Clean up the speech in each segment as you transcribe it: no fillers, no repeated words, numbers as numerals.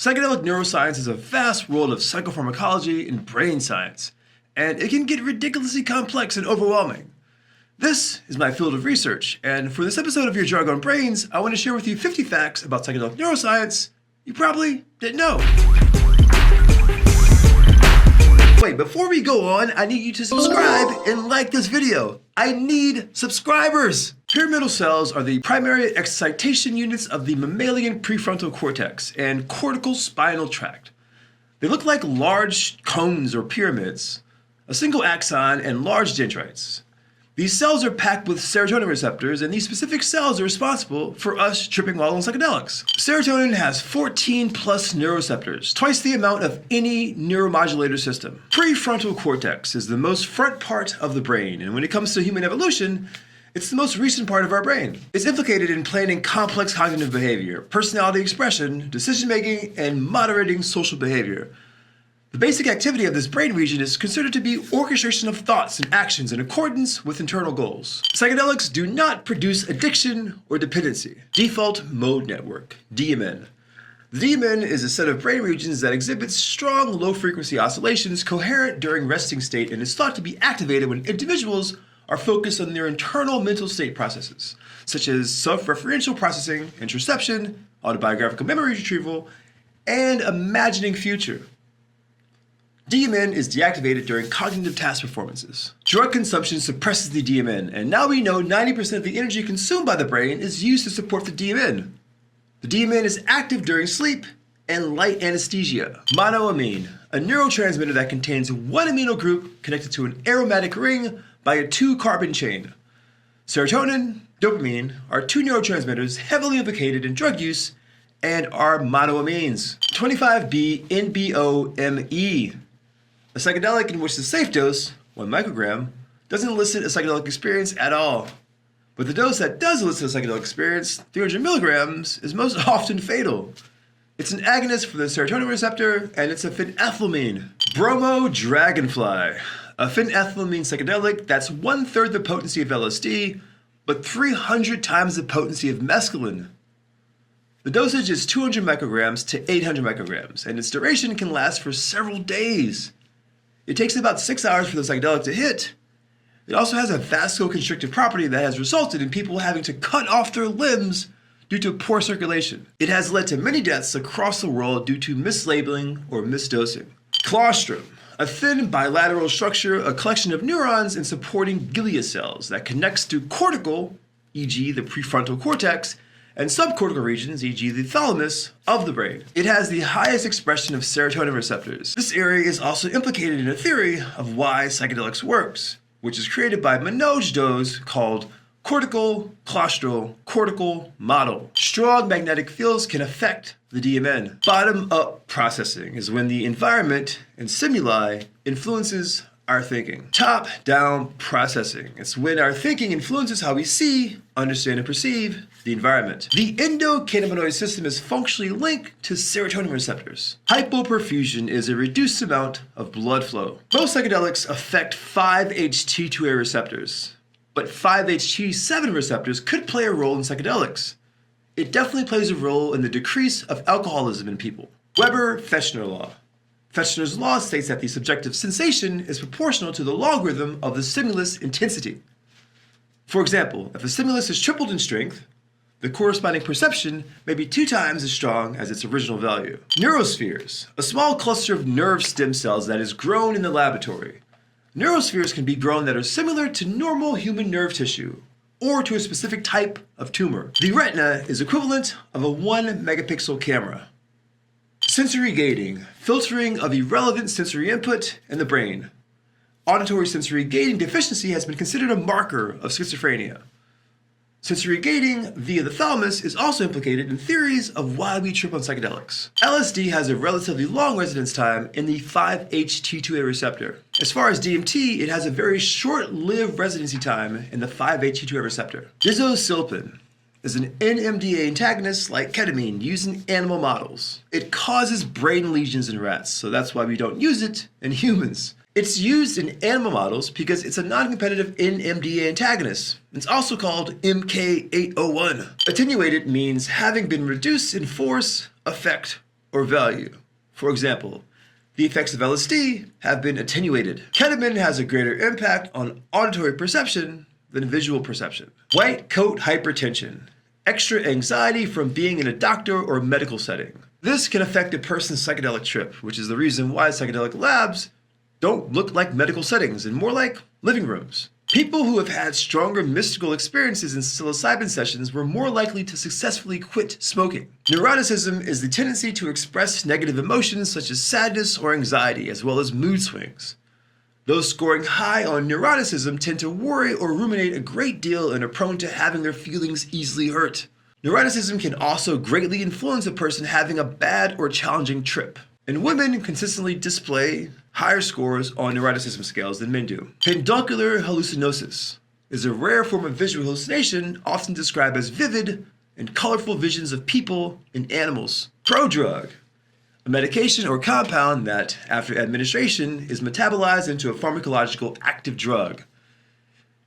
Psychedelic neuroscience is a vast world of psychopharmacology and brain science, and it can get ridiculously complex and overwhelming. This is my field of research, and for this episode of Your Drug on Brains, I want to share with you 50 facts about psychedelic neuroscience you probably didn't know. Wait, before we go on, I need you to subscribe and like this video. I need subscribers! Pyramidal cells are the primary excitation units of the mammalian prefrontal cortex and cortical spinal tract. They look like large cones or pyramids, a single axon, and large dendrites. These cells are packed with serotonin receptors, and these specific cells are responsible for us tripping while on psychedelics. Serotonin has 14 plus neuroreceptors, twice the amount of any neuromodulator system. Prefrontal cortex is the most front part of the brain, and when it comes to human evolution, it's the most recent part of our brain. It's implicated in planning complex cognitive behavior, personality expression, decision-making, and moderating social behavior. The basic activity of this brain region is considered to be orchestration of thoughts and actions in accordance with internal goals. Psychedelics do not produce addiction or dependency. Default Mode Network, DMN. The DMN is a set of brain regions that exhibits strong low-frequency oscillations coherent during resting state and is thought to be activated when individuals are focused on their internal mental state processes, such as self-referential processing, introspection, autobiographical memory retrieval, and imagining future. DMN is deactivated during cognitive task performances. Drug consumption suppresses the DMN, and now we know 90% of the energy consumed by the brain is used to support the DMN. The DMN is active during sleep and light anesthesia. Monoamine, a neurotransmitter that contains one amino group connected to an aromatic ring by a 2-carbon chain. Serotonin, dopamine are two neurotransmitters heavily implicated in drug use and are monoamines. 25B-NBOME, a psychedelic in which the safe dose, 1 microgram, doesn't elicit a psychedelic experience at all. But the dose that does elicit a psychedelic experience, 300 milligrams, is most often fatal. It's an agonist for the serotonin receptor, and it's a phenethylamine. Bromo Dragonfly, a phenethylamine psychedelic that's 1/3 the potency of LSD, but 300 times the potency of mescaline. The dosage is 200 micrograms to 800 micrograms, and its duration can last for several days. It takes about 6 hours for the psychedelic to hit. It also has a vasoconstrictive property that has resulted in people having to cut off their limbs due to poor circulation. It has led to many deaths across the world due to mislabeling or misdosing. Colostrum, a thin bilateral structure, a collection of neurons and supporting glia cells that connects to cortical, e.g. the prefrontal cortex, and subcortical regions, e.g. the thalamus, of the brain. It has the highest expression of serotonin receptors. This area is also implicated in a theory of why psychedelics works, which is created by Manoj Doe's called cortical claustral cortical model. Strong magnetic fields can affect the DMN. Bottom-up processing is when the environment and stimuli influences our thinking. Top-down processing. It's when our thinking influences how we see, understand, and perceive the environment. The endocannabinoid system is functionally linked to serotonin receptors. Hypoperfusion is a reduced amount of blood flow. Most psychedelics affect 5-HT2A receptors, but 5-HT7 receptors could play a role in psychedelics. It definitely plays a role in the decrease of alcoholism in people. Weber-Fechner law. Fechner's law states that the subjective sensation is proportional to the logarithm of the stimulus intensity. For example, if a stimulus is tripled in strength, the corresponding perception may be 2 times as strong as its original value. Neurospheres, a small cluster of nerve stem cells that is grown in the laboratory. Neurospheres can be grown that are similar to normal human nerve tissue or to a specific type of tumor. The retina is equivalent of a 1 megapixel camera. Sensory gating, filtering of irrelevant sensory input in the brain. Auditory sensory gating deficiency has been considered a marker of schizophrenia. Sensory gating via the thalamus is also implicated in theories of why we trip on psychedelics. LSD has a relatively long residence time in the 5-HT2A receptor. As far as DMT, it has a very short-lived residency time in the 5-HT2A receptor. Dizosilpin is an NMDA antagonist like ketamine used in animal models. It causes brain lesions in rats, so that's why we don't use it in humans. It's used in animal models because it's a non-competitive NMDA antagonist. It's also called MK801. Attenuated means having been reduced in force, effect, or value. For example, the effects of LSD have been attenuated. Ketamine has a greater impact on auditory perception than visual perception. White coat hypertension. Extra anxiety from being in a doctor or medical setting. This can affect a person's psychedelic trip, which is the reason why psychedelic labs don't look like medical settings and more like living rooms. People who have had stronger mystical experiences in psilocybin sessions were more likely to successfully quit smoking. Neuroticism is the tendency to express negative emotions such as sadness or anxiety, as well as mood swings. Those scoring high on neuroticism tend to worry or ruminate a great deal and are prone to having their feelings easily hurt. Neuroticism can also greatly influence a person having a bad or challenging trip. And women consistently display higher scores on neuroticism scales than men do. Peduncular hallucinosis is a rare form of visual hallucination often described as vivid and colorful visions of people and animals. Prodrug, a medication or compound that, after administration, is metabolized into a pharmacological active drug.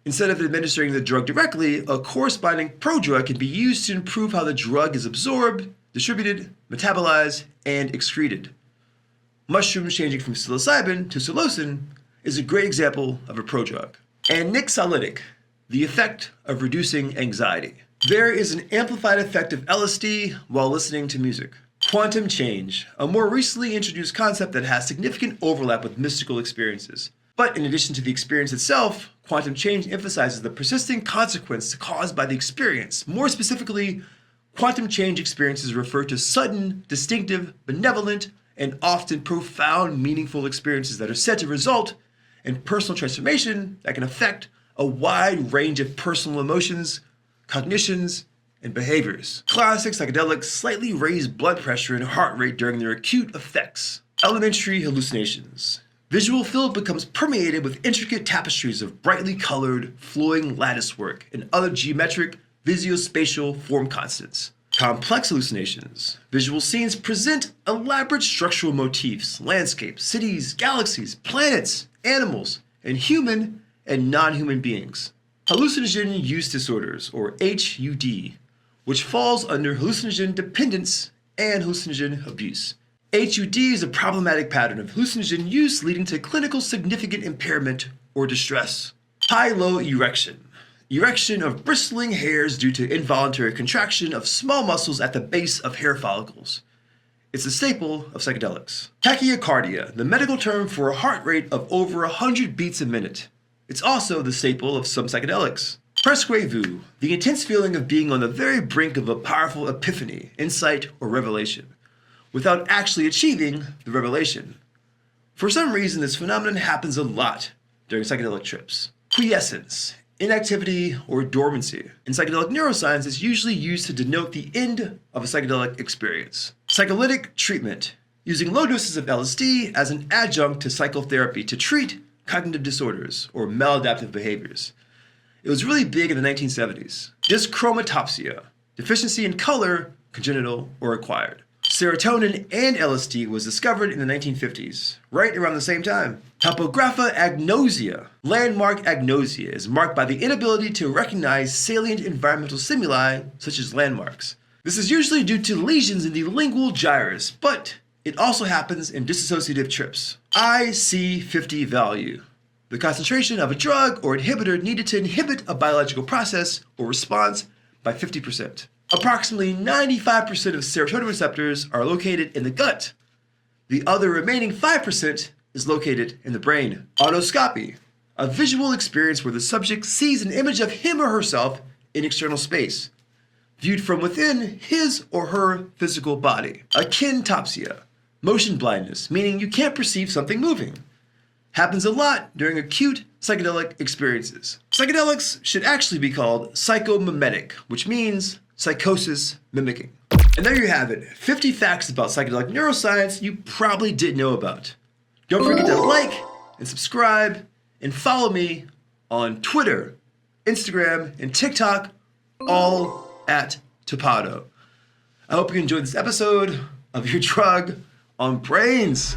Instead of administering the drug directly, a corresponding prodrug can be used to improve how the drug is absorbed, distributed, metabolized, and excreted. Mushrooms changing from psilocybin to psilocin is a great example of a prodrug. Anxiolytic, the effect of reducing anxiety. There is an amplified effect of LSD while listening to music. Quantum change, a more recently introduced concept that has significant overlap with mystical experiences. But in addition to the experience itself, quantum change emphasizes the persisting consequence caused by the experience. More specifically, quantum change experiences refer to sudden, distinctive, benevolent, and often profound, meaningful experiences that are said to result in personal transformation that can affect a wide range of personal emotions, cognitions, and behaviors. Classic psychedelics slightly raise blood pressure and heart rate during their acute effects. Elementary hallucinations. Visual field becomes permeated with intricate tapestries of brightly colored, flowing latticework and other geometric, visuospatial form constants. Complex hallucinations. Visual scenes present elaborate structural motifs, landscapes, cities, galaxies, planets, animals, and human and non-human beings. Hallucinogen use disorders, or HUD, which falls under hallucinogen dependence and hallucinogen abuse. HUD is a problematic pattern of hallucinogen use leading to clinical significant impairment or distress. High-low erection. Erection of bristling hairs due to involuntary contraction of small muscles at the base of hair follicles. It's a staple of psychedelics. Tachycardia, the medical term for a heart rate of over 100 beats a minute. It's also the staple of some psychedelics. Presque vu, the intense feeling of being on the very brink of a powerful epiphany, insight, or revelation, without actually achieving the revelation. For some reason, this phenomenon happens a lot during psychedelic trips. Quiescence, inactivity, or dormancy. In psychedelic neuroscience, it's usually used to denote the end of a psychedelic experience. Psycholytic treatment, using low doses of LSD as an adjunct to psychotherapy to treat cognitive disorders or maladaptive behaviors. It was really big in the 1970s. Dyschromatopsia, deficiency in color, congenital or acquired. Serotonin and LSD was discovered in the 1950s, right around the same time. Topographa agnosia. Landmark agnosia is marked by the inability to recognize salient environmental stimuli, such as landmarks. This is usually due to lesions in the lingual gyrus, but it also happens in dissociative trips. IC50 value. The concentration of a drug or inhibitor needed to inhibit a biological process or response by 50%. Approximately 95% of serotonin receptors are located in the gut. The other remaining 5% is located in the brain. Autoscopy, a visual experience where the subject sees an image of him or herself in external space, viewed from within his or her physical body. Akintopsia, motion blindness, meaning you can't perceive something moving. Happens a lot during acute psychedelic experiences. Psychedelics should actually be called psychomimetic, which means psychosis mimicking. And there you have it, 50 facts about psychedelic neuroscience you probably didn't know about. Don't forget to like and subscribe and follow me on Twitter, Instagram, and TikTok, all at Tipado. I hope you enjoyed this episode of Your Drug on Brains.